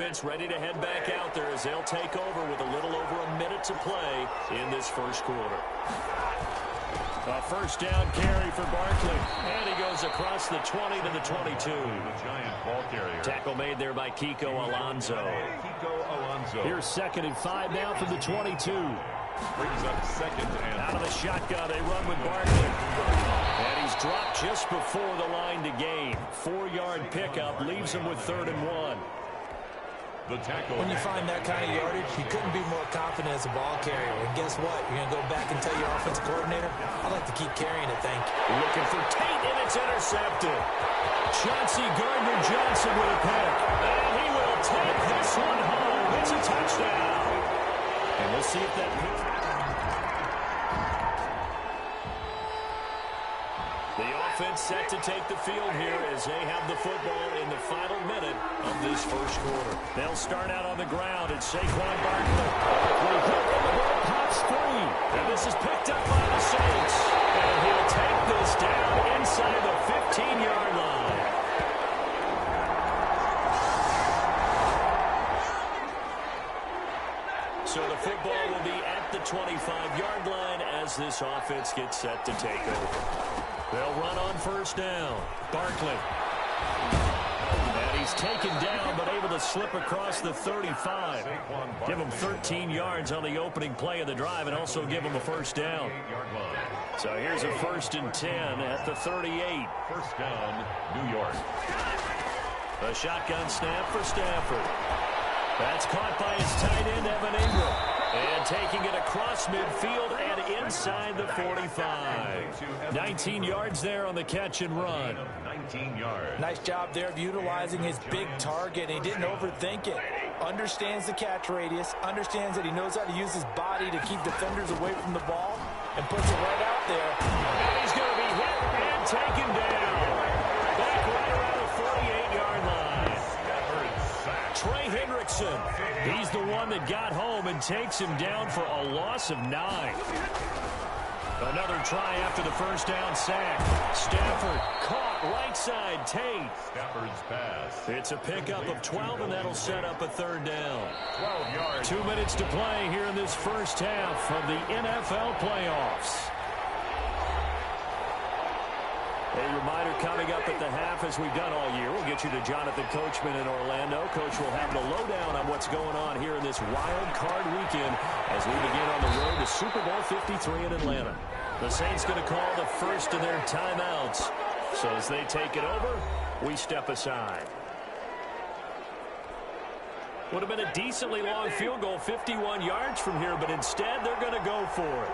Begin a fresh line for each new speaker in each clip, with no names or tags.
Offense ready to head back out there as they'll take over with a little over a minute to play in this first quarter. A first down carry for Barkley. And he goes across the 20 to the 22.
The giant ball carrier.
Tackle made there by Kiko Alonso. Here's 2nd and 5 now from the 22.
Brings up 2nd and
out of the shotgun. They run with Barkley. And he's dropped just before the line to gain. 4-yard pickup leaves him with 3rd and 1.
The tackle.
When you find that kind of yardage, you couldn't be more confident as a ball carrier. And guess what? You're going to go back and tell your offensive coordinator, I'd like to keep carrying it, thank you.
Looking for Tate, and it's intercepted. Chauncey Gardner-Johnson with a pick. And he will take this one home. It's a touchdown. And we'll see if that pick. The offense set to take the field here as they have the football in the final minute of this first quarter. They'll start out on the ground at Saquon Barkley. Will hit and the ball pops free. And this is picked up by the Saints. And he'll take this down inside the 15-yard line. So the football will be at the 25-yard line as this offense gets set to take over. They'll run on first down. Barkley. And he's taken down but able to slip across the 35. Give him 13 yards on the opening play of the drive and also give him a first down. So here's a 1st and 10 at the 38.
First down, New York.
A shotgun snap for Stafford. That's caught by his tight end, Evan Ingram. And taking it across midfield and inside the 45. 19 yards there on the catch and run.
19 yards.
Nice job there of utilizing his big target. He didn't overthink it. Understands the catch radius. Understands that he knows how to use his body to keep defenders away from the ball. And puts it right out there.
And he's going to be hit and taken down. Back right around the 48-yard line. Trey Hendrickson. He's the one that got home and takes him down for a loss of 9. Another try after the first down sack. Stafford caught right side. Tate.
Stafford's pass.
It's a pickup of 12, and that'll set up a 3rd down.
12 yards.
2 minutes to play here in this first half of the NFL playoffs. A reminder coming up at the half, as we've done all year. We'll get you to Jonathan Coachman in Orlando. Coach will have the lowdown on what's going on here in this wild card weekend as we begin on the road to Super Bowl 53 in Atlanta. The Saints going to call the first of their timeouts. So as they take it over, we step aside. Would have been a decently long field goal, 51 yards from here, but instead they're going to go for it.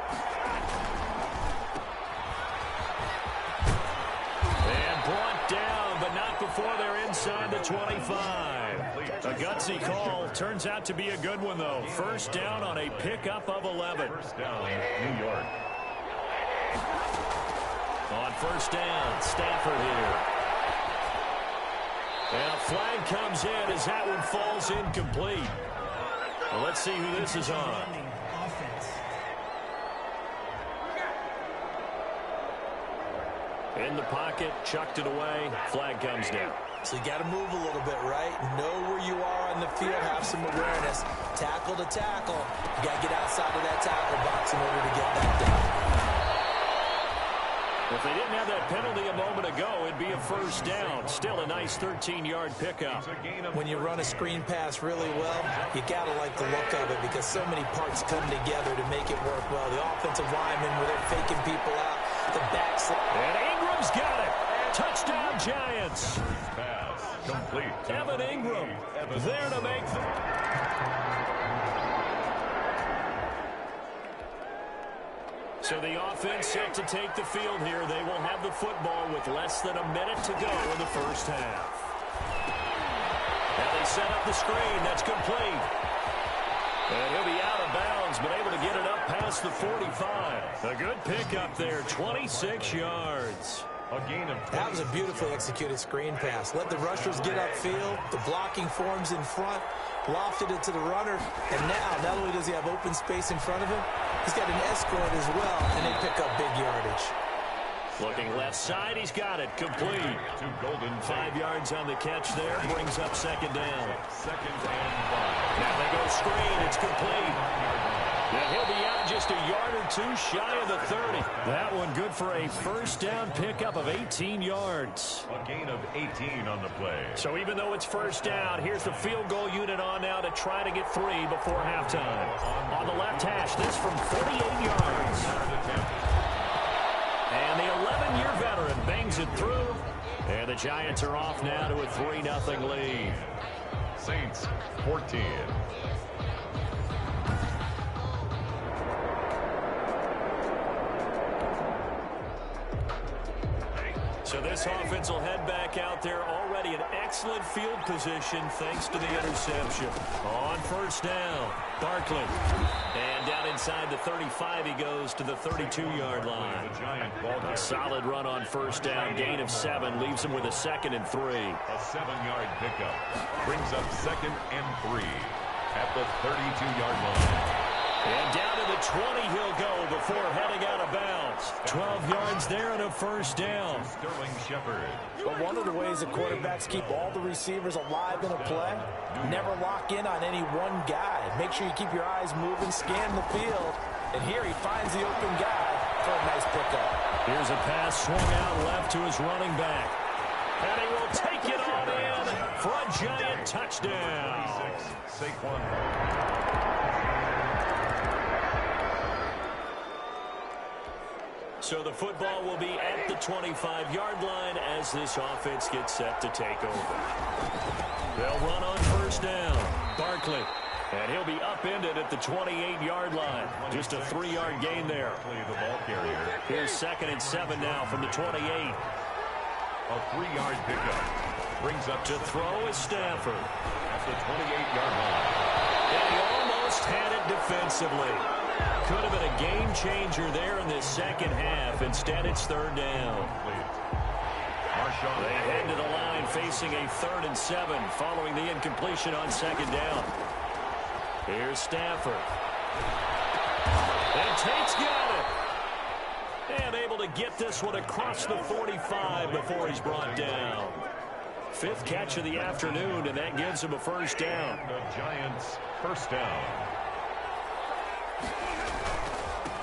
Brought down, but not before they're inside the 25. A gutsy call. Turns out to be a good one, though. First down on a pickup of 11.
First down, New York.
On first down, Stafford here. And a flag comes in as that one falls incomplete. Well, let's see who this is on. In the pocket, chucked it away, flag comes down.
So you got to move a little bit, right? Know where you are on the field, have some awareness. Tackle to tackle. You got to get outside of that tackle box in order to get that down.
If they didn't have that penalty a moment ago, it'd be a first down. Still a nice 13-yard pickup.
When you run a screen pass really well, you got to like the look of it because so many parts come together to make it work well. The offensive linemen, where they're faking people out. The backs.
And Ingram's got it. Touchdown, Giants.
Pass complete.
Evan Ingram there to make the... So the offense set to take the field here. They will have the football with less than a minute to go in the first half. And they set up the screen. That's complete. And he'll be out of bounds, but able to get it up past the 45. A good pickup there, 26 yards.
A gain of 20.
That was a beautifully executed screen pass. Let the rushers get upfield. The blocking forms in front. Lofted it to the runner. And now, not only does he have open space in front of him, he's got an escort as well, and they pick up big yardage.
Looking left side, he's got it. Complete.
To Golden
5 yards on the catch there. Brings up second down.
Second and 5.
Now they go screen. It's complete. And he'll be out just a yard or two shy of the 30. That one good for a first down pickup of 18 yards.
A gain of 18 on the play.
So even though it's first down, here's the field goal unit on now to try to get 3 before halftime. On the left hash, this from 48 yards. And the 11-year veteran bangs it through. And the Giants are off now to a 3-0 lead.
Saints 14.
So this offense will head back out there, already in excellent field position thanks to the interception. On first down, Barkley. And down inside the 35, he goes to the 32-yard line. A solid run on first down, gain of 7, leaves him with a 2nd and 3.
A 7-yard pickup brings up 2nd and 3 at the 32-yard line.
And down to the 20 he'll go before heading out of bounds. 12 yards there and a first down.
Sterling Shepard.
But one of the ways the quarterbacks keep all the receivers alive in a play, never lock in on any one guy. Make sure you keep your eyes moving, scan the field. And here he finds the open guy for a nice pickup.
Here's a pass swung out left to his running back. And he will take it on in for a giant touchdown.
Saquon.
So the football will be at the 25-yard line as this offense gets set to take over. They'll run on first down. Barkley. And he'll be upended at the 28-yard line. Just a 3-yard gain there.
The ball carrier.
Here's 2nd and 7 now from the 28.
A 3-yard pickup brings up
To throw is Stafford.
at the 28-yard line.
And he almost had it defensively. Could have been a game changer there in this second half. Instead, it's 3rd down. They head to the line facing a 3rd and 7 following the incompletion on 2nd down. Here's Stafford. And Tate's got it. And able to get this one across the 45 before he's brought down. 5th catch of the afternoon, and that gives him a first down.
The Giants first down.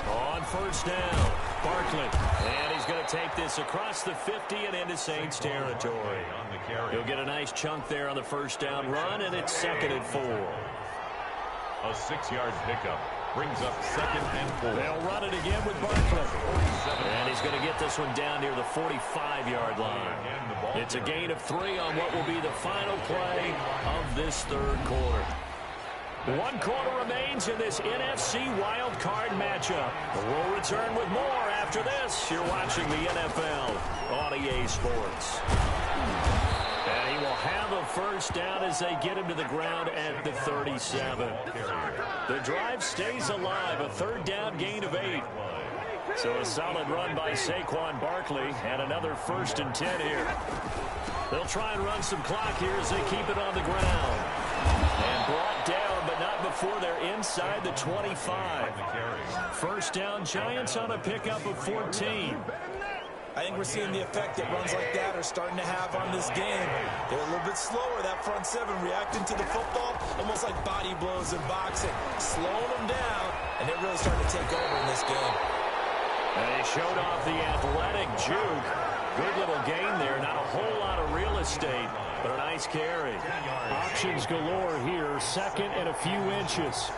On first down, Barkley. And he's going to take this across the 50 and into Saints territory. He'll get a nice chunk there on the first down run, and it's 2nd and 4.
A 6-yard pickup brings up 2nd and 4.
They'll run it again with Barkley. And he's going to get this one down near the 45-yard line. It's a gain of 3 on what will be the final play of this 3rd quarter. 1 quarter remains in this NFC Wild Card matchup. We'll return with more after this. You're watching the NFL on EA Sports. And he will have a first down as they get him to the ground at the 37. The drive stays alive, a 3rd down gain of 8. So a solid run by Saquon Barkley and another 1st and 10 here. They'll try and run some clock here as they keep it on the ground. And brought down, but not before they're inside the 25. First down, Giants on a pickup of 14.
I think we're seeing the effect that runs like that are starting to have on this game. They're a little bit slower, that front 7, reacting to the football, almost like body blows in boxing. Slowing them down, and they're really starting to take over in this game.
And they showed off the athletic juke. Good little gain there. Not a whole lot of real estate, but a nice carry. Options galore here. 2nd and a few inches.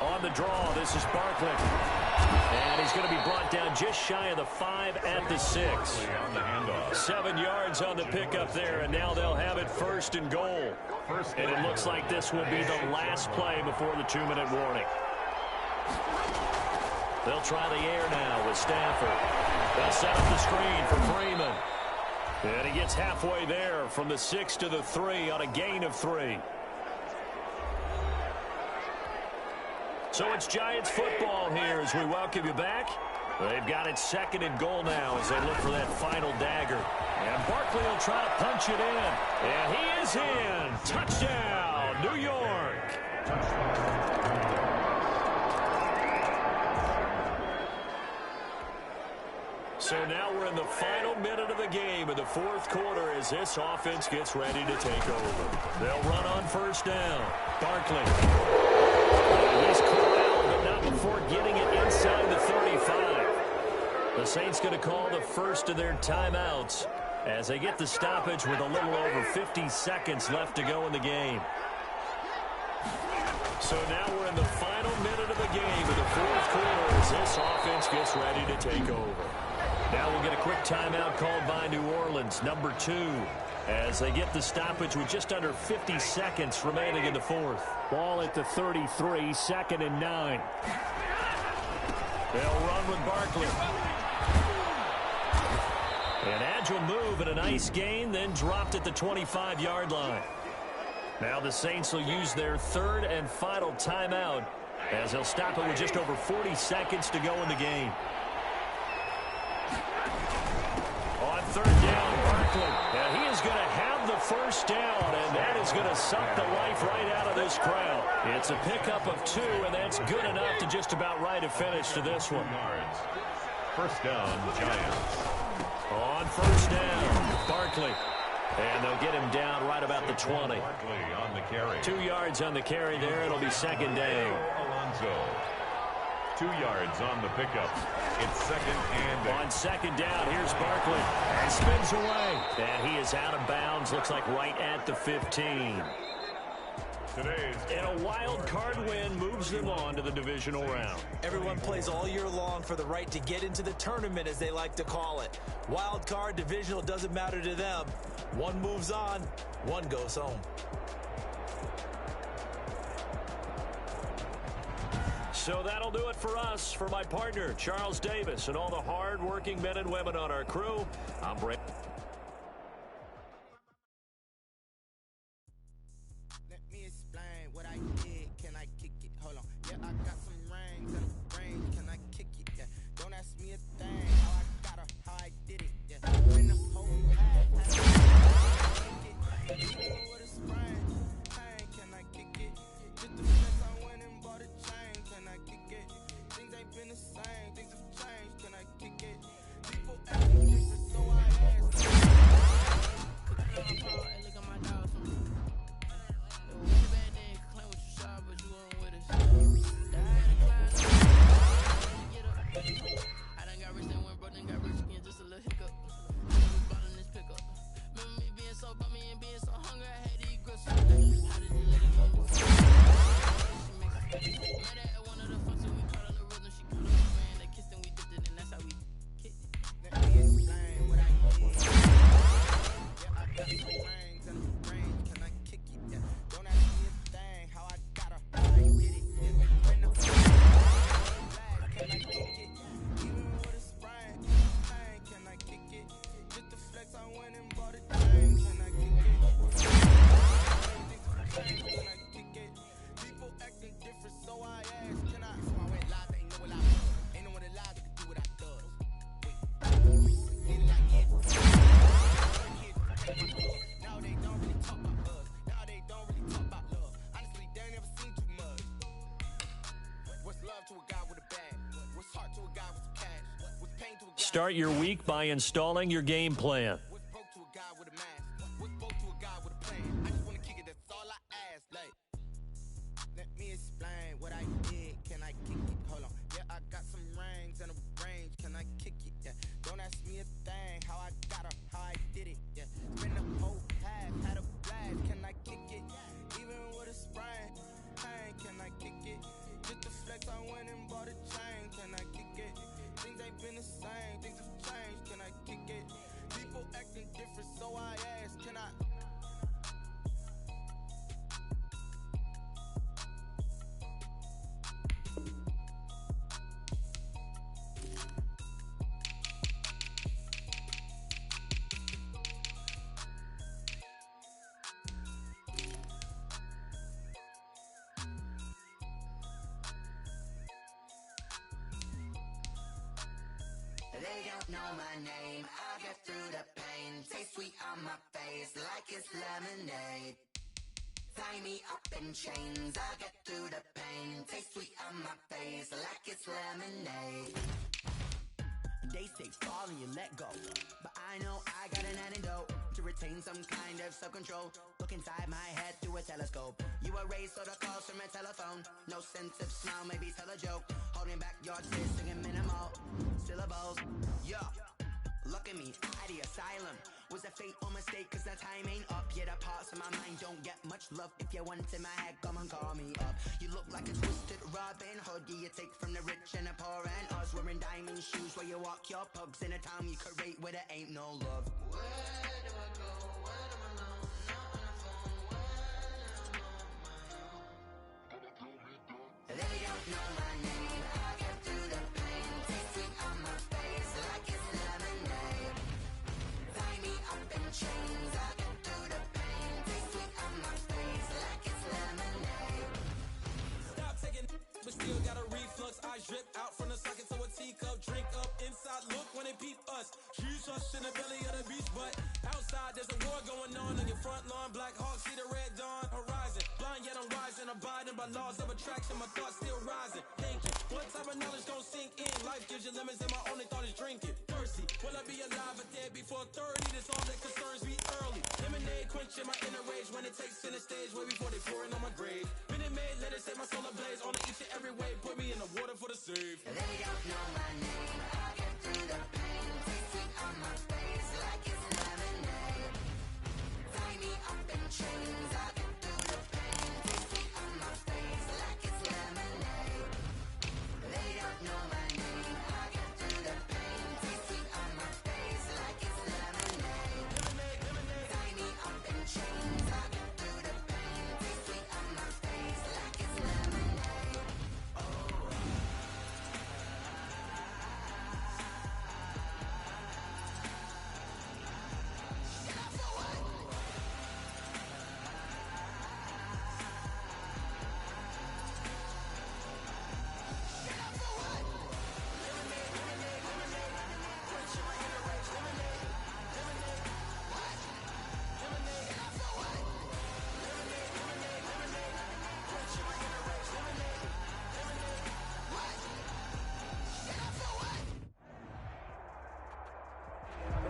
On the draw, this is Barkley. And he's going to be brought down just shy of the 5 at the 6. 7 yards on the pickup there, and now they'll have it 1st and goal. And it looks like this will be the last play before the 2-minute warning. They'll try the air now with Stafford. They'll set up the screen for Freeman. And he gets halfway there from the 6 to the 3 on a gain of 3. So it's Giants football here as we welcome you back. They've got it 2nd and goal now as they look for that final dagger. And Barkley will try to punch it in. And he is in. Touchdown, New York. So now we're in the final minute of the game in the fourth quarter as this offense gets ready to take over. They'll run on first down. Barkley. He's corralled, but not before getting it inside the 35. The Saints going to call the first of their timeouts as they get the stoppage with a little over 50 seconds left to go in the game. So now we're in the final minute of the game in the fourth quarter as this offense gets ready to take over. Now we'll get a quick timeout called by New Orleans, number 2, as they get the stoppage with just under 50 seconds remaining in the fourth. Ball at the 33, 2nd and 9. They'll run with Barkley. An agile move and a nice gain, then dropped at the 25-yard line. Now the Saints will use their third and final timeout as they'll stop it with just over 40 seconds to go in the game. On third down, Barkley. And he is going to have the first down, and that is going to suck the life right out of this crowd. It's a pickup of 2, and that's good enough to just about write a finish to this one.
First down, Giants.
On first down, Barkley. And they'll get him down right about the 20.
Barkley on the carry.
2 yards on the carry there. It'll be second down.
Alonso. 2 yards on the pickup. It's second and 8.
On second down, here's Barkley. And spins away. And he is out of bounds. Looks like right at the 15. And a wild card win moves them on to the divisional round.
Everyone plays all year long for the right to get into the tournament, as they like to call it. Wild card, divisional, doesn't matter to them. One moves on, one goes home.
So that'll do it for us. For my partner, Charles Davis, and all the hard-working men and women on our crew, I'm Brent. Start your week by installing your game plan.
They don't know my name, I'll get through the pain. Taste sweet on my face like it's lemonade. Tie me up in chains, I'll get through the pain. Taste sweet on my face like it's lemonade. They say fall and you let go, but I know I got an antidote to retain some kind of self-control. Look inside my head through a telescope. You erase all the calls from a telephone. No sense of smile, maybe tell a joke. Holding back your tears, singing minimal syllables. Yeah, look at me, at the asylum. Was a fate or mistake, cause the time ain't up. Yet the parts of my mind don't get much love. If you want in my head, come and call me up. You look like a twisted Robin Hood. You take from the rich and the poor and us. Wearing diamond shoes where you walk your pugs. In a town you create where there ain't no love. Where do I go? When I'm alone? Not on the phone. When I'm on my own. They don't know my name. I get through the pain. Taste sweet on my face like it's lemonade. Tie me up in chains. I get through the pain. Taste sweet on my face like it's lemonade.
Stop taking, but still got a reflux. I drip out from the socket to a teacup. Drink up inside, look when they peep us. Shoes us in the belly of the beach, but outside there's a war going on your front lawn. Black Hawk, see the red dawn horizon. Blind yet I'm rising, abiding by laws of attraction. My thoughts still rising. Thinking, what type of knowledge gon' sink in? Life gives you lemons and my only thought is drinking. Thirsty, will I be alive or dead before 30? That's all that concerns me early. Lemonade quenching my inner rage when it takes center stage. Way before they pour it on my grave. Minute Maid, let it set my soul ablaze. On each and every way, put me in the water for the save.
They don't know my name. I get through the pain. Taste sweet on my face like it's lemonade. Tie me up in chains. I get through the pain. Taste sweet on my face like it's lemonade. They don't know my name. I get through the pain. Taste sweet on my face like it's lemonade. Tie me up in chains. I get through the pain. Taste sweet on my face like it's lemonade.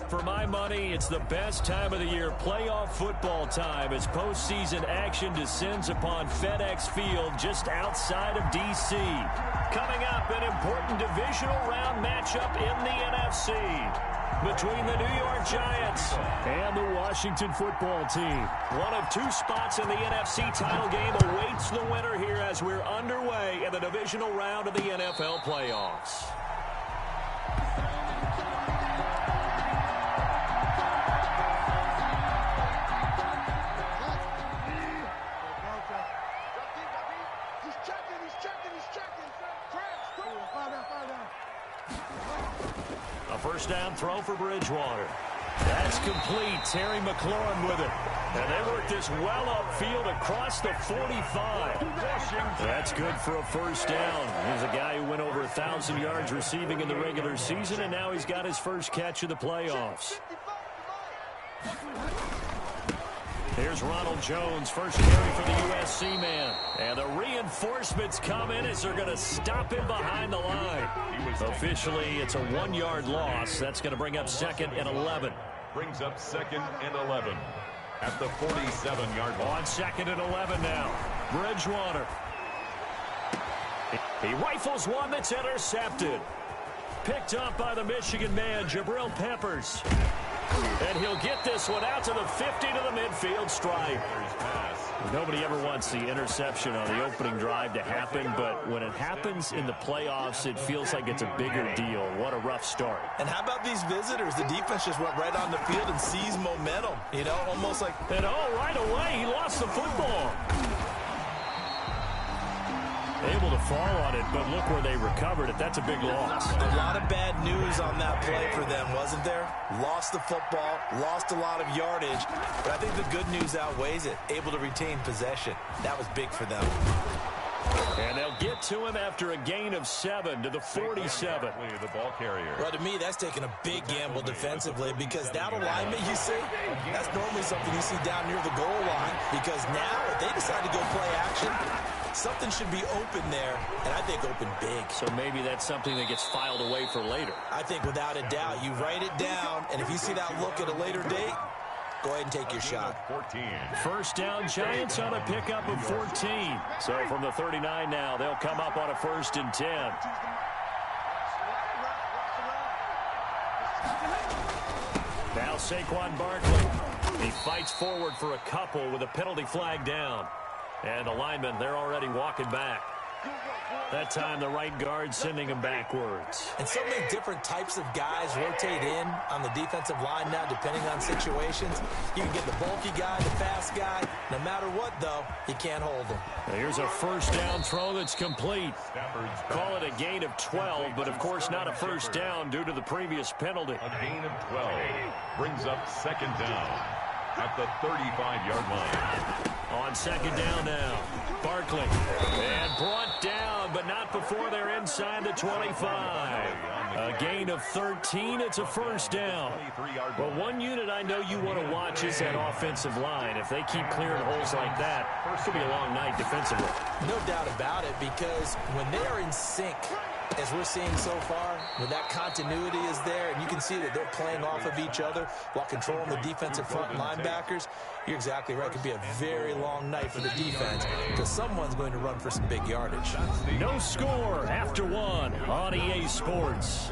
For my money, it's the best time of the year, playoff football time, as postseason action descends upon FedEx Field just outside of D.C. Coming up, an important divisional round matchup in the NFC between the New York Giants and the Washington football team. One of two spots in the NFC title game awaits the winner here as we're underway in the divisional round of the NFL playoffs. A first down throw for Bridgewater. That's complete. Terry McLaurin with it. And they work this well upfield across the 45. That's good for a first down. He's a guy who went over 1,000 yards receiving in the regular season, and now he's got his first catch of the playoffs. Here's Ronald Jones, first carry for the USC man. And the reinforcements come in as they're going to stop him behind the line. Officially, it's a 1-yard loss. That's going to bring up 2nd and 11.
Brings up 2nd and 11 at the 47-yard line.
On 2nd and 11 now. Bridgewater. He rifles one that's intercepted. Picked up by the Michigan man, Jabril Peppers. And he'll get this one out to the 50 to the midfield stripe. Nobody ever wants the interception on the opening drive to happen, but when it happens in the playoffs, it feels like it's a bigger deal. What a rough start.
And how about these visitors? The defense just went right on the field and seized momentum. You know, almost like...
And right away, he lost the football. Able to fall on it, but look where they recovered it. That's a big loss.
A lot of bad news on that play for them, wasn't there? Lost the football, lost a lot of yardage, but I think the good news outweighs it. Able to retain possession. That was big for them.
And they'll get to him after a gain of 7 to the 47.
The ball carrier.
Well, to me, that's taking a big gamble defensively because that alignment you see, that's normally something you see down near the goal line because now if they decide to go play action, Something should be open there, and I think open big.
So maybe that's something that gets filed away for later.
I think without a doubt, you write it down, and if you see that look at a later date, go ahead and take your shot.
14.
First down, Giants on a pickup of 14. So from the 39 now, they'll come up on a 1st and 10. Now Saquon Barkley. He fights forward for a couple with a penalty flag down. And the linemen, they're already walking back. That time, the right guard sending him backwards.
And so many different types of guys rotate in on the defensive line now, depending on situations. You can get the bulky guy, the fast guy. No matter what, though, you can't hold him.
Now here's a first down throw that's complete. Call it a gain of 12, but of course not a first down due to the previous penalty.
A gain of 12 brings up 2nd down at the 35-yard line.
On 2nd down now, Barkley. And brought down, but not before they're inside the 25. A gain of 13. It's a first down. Well, one unit I know you want to watch is that offensive line. If they keep clearing holes like that, it could be a long night defensively.
No doubt about it, because when they are in sync, as we're seeing so far, when that continuity is there, and you can see that they're playing off of each other while controlling the defensive front linebackers, you're exactly right. It could be a very long night for the defense because someone's going to run for some big yardage.
No score after 1 on EA Sports.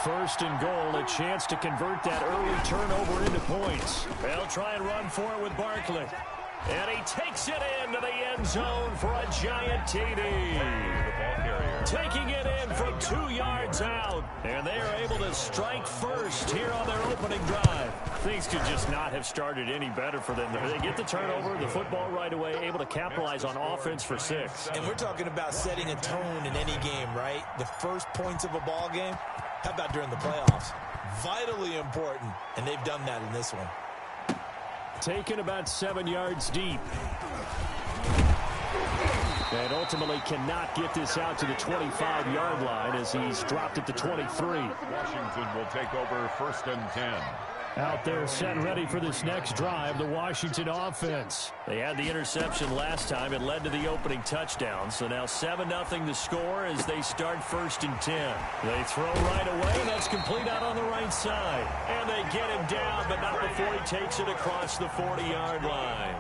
1st and goal, a chance to convert that early turnover into points. They'll try and run for it with Barkley. And he takes it into the end zone for a giant TD. Taking it in from 2 yards out. And they are able to strike first here on their opening drive. Things could just not have started any better for them. They get the turnover, the football right away, able to capitalize on offense for 6.
And we're talking about setting a tone in any game, right? The first points of a ball game. How about during the playoffs? Vitally important. And they've done that in this one.
Taken about 7 yards deep. And ultimately cannot get this out to the 25-yard line as he's dropped at the 23.
Washington will take over 1st and 10.
Out there set ready for this next drive, the Washington offense. They had the interception last time. It led to the opening touchdown. So now 7-0 the score as they start 1st and 10. They throw right away, and that's complete out on the right side. And they get him down, but not before he takes it across the 40-yard line.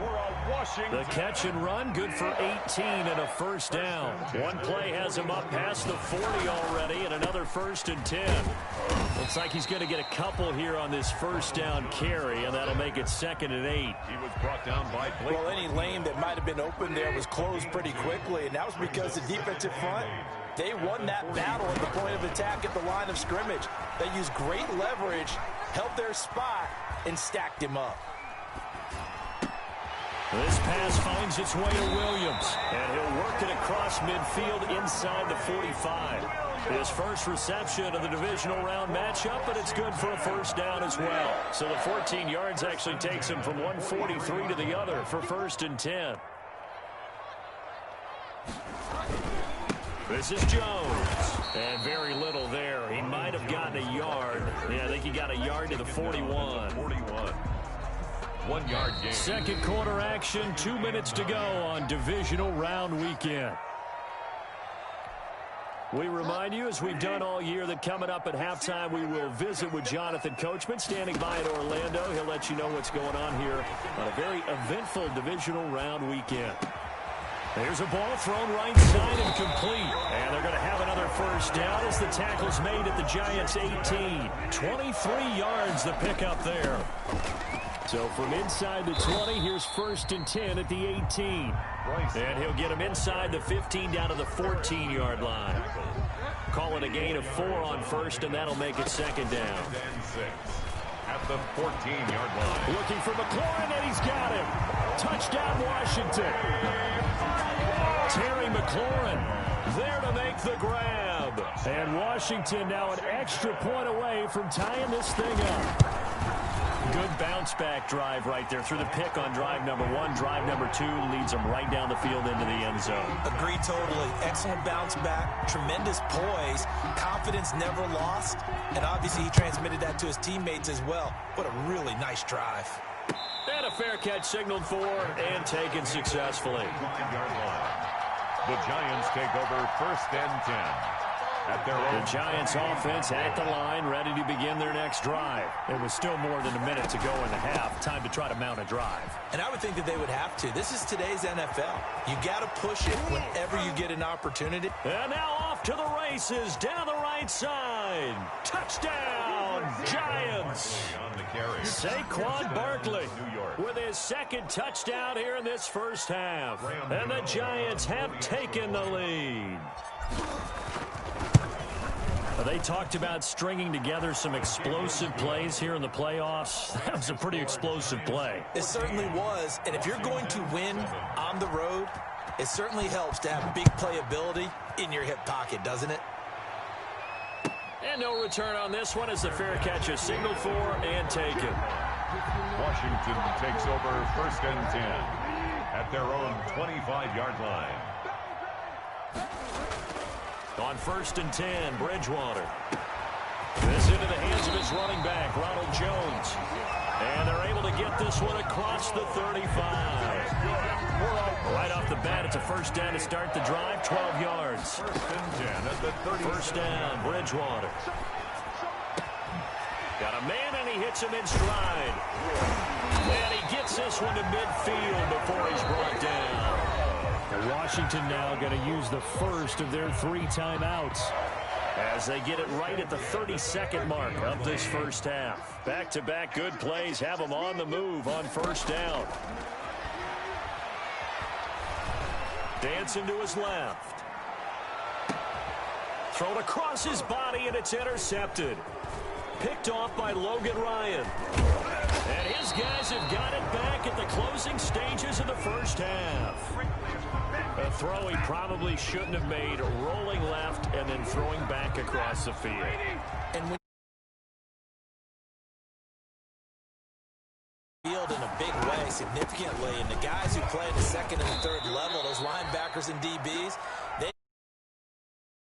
The catch and run, good for 18 and a first down. One play has him up past the 40 already, and another 1st and 10. Looks like he's going to get a couple here on this first down carry, and that'll make it 2nd and 8.
He was brought down by Blake.
Well, any lane that might have been open there was closed pretty quickly, and that was because the defensive front, they won that battle at the point of attack at the line of scrimmage. They used great leverage, held their spot, and stacked him up.
This pass finds its way to Williams, and he'll work it across midfield inside the 45. His first reception of the divisional round matchup, but it's good for a first down as well. So the 14 yards actually takes him from 143 to the other for 1st and 10. This is Jones, and very little there. He might have gotten a yard. Yeah, I think he got a yard to the 41.
1 yard gain.
Second quarter action, 2 minutes to go on divisional round weekend. We remind you, as we've done all year, that coming up at halftime, we will visit with Jonathan Coachman, standing by in Orlando. He'll let you know what's going on here on a very eventful divisional round weekend. There's a ball thrown right side and complete. And they're going to have another first down as the tackle's made at the Giants' 18. 23 yards the pickup there. So from inside the 20, here's 1st and 10 at the 18. And he'll get him inside the 15 down to the 14-yard line. Call it a gain of 4 on 1st, and that'll make it 2nd down.
At the 14-yard line.
Looking for McLaurin, and he's got him. Touchdown, Washington. Terry McLaurin there to make the grab. And Washington now an extra point away from tying this thing up. Good bounce-back drive right there through the pick on drive number 1. Drive number 2 leads them right down the field into the end zone.
Agree totally. Excellent bounce-back, tremendous poise, confidence never lost, and obviously he transmitted that to his teammates as well. What a really nice drive.
And a fair catch signaled for and taken successfully.
5-yard line. The Giants take over 1st and 10. At their own.
The Giants offense at the line, ready to begin their next drive. It was still more than a minute to go in the half. Time to try to mount a drive.
And I would think that they would have to. This is today's NFL. You got to push it whenever you get an opportunity.
And now off to the races down the right side. Touchdown, Giants.
On the carry.
Saquon Barkley with his 2nd touchdown here in this first half. And the Giants have taken the lead. They talked about stringing together some explosive plays here in the playoffs. That was a pretty explosive play.
It certainly was. And if you're going to win on the road, it certainly helps to have big playability in your hip pocket, doesn't it?
And no return on this one as the fair catch is signaled for and taken.
Washington takes over 1st and 10 at their own 25-yard line.
On 1st and 10, Bridgewater. This into the hands of his running back, Ronald Jones. And they're able to get this one across the 35. Right off the bat, it's a 1st down to start the drive, 12 yards.
1st and 10 at the 30.
1st down, Bridgewater. Got a man, and he hits him in stride. And he gets this one to midfield before he's brought down. Washington now going to use the first of their 3 timeouts as they get it right at the 32nd mark of this first half. Back-to-back good plays have them on the move on 1st down. Dancing to his left. Thrown across his body, and it's intercepted. Picked off by Logan Ryan. And his guys have got it back at the closing stages of the first half. A throw he probably shouldn't have made, rolling left and then throwing back across the field.
And when field in a big way, significantly, and the guys who play at the 2nd and 3rd level, those linebackers and DBs,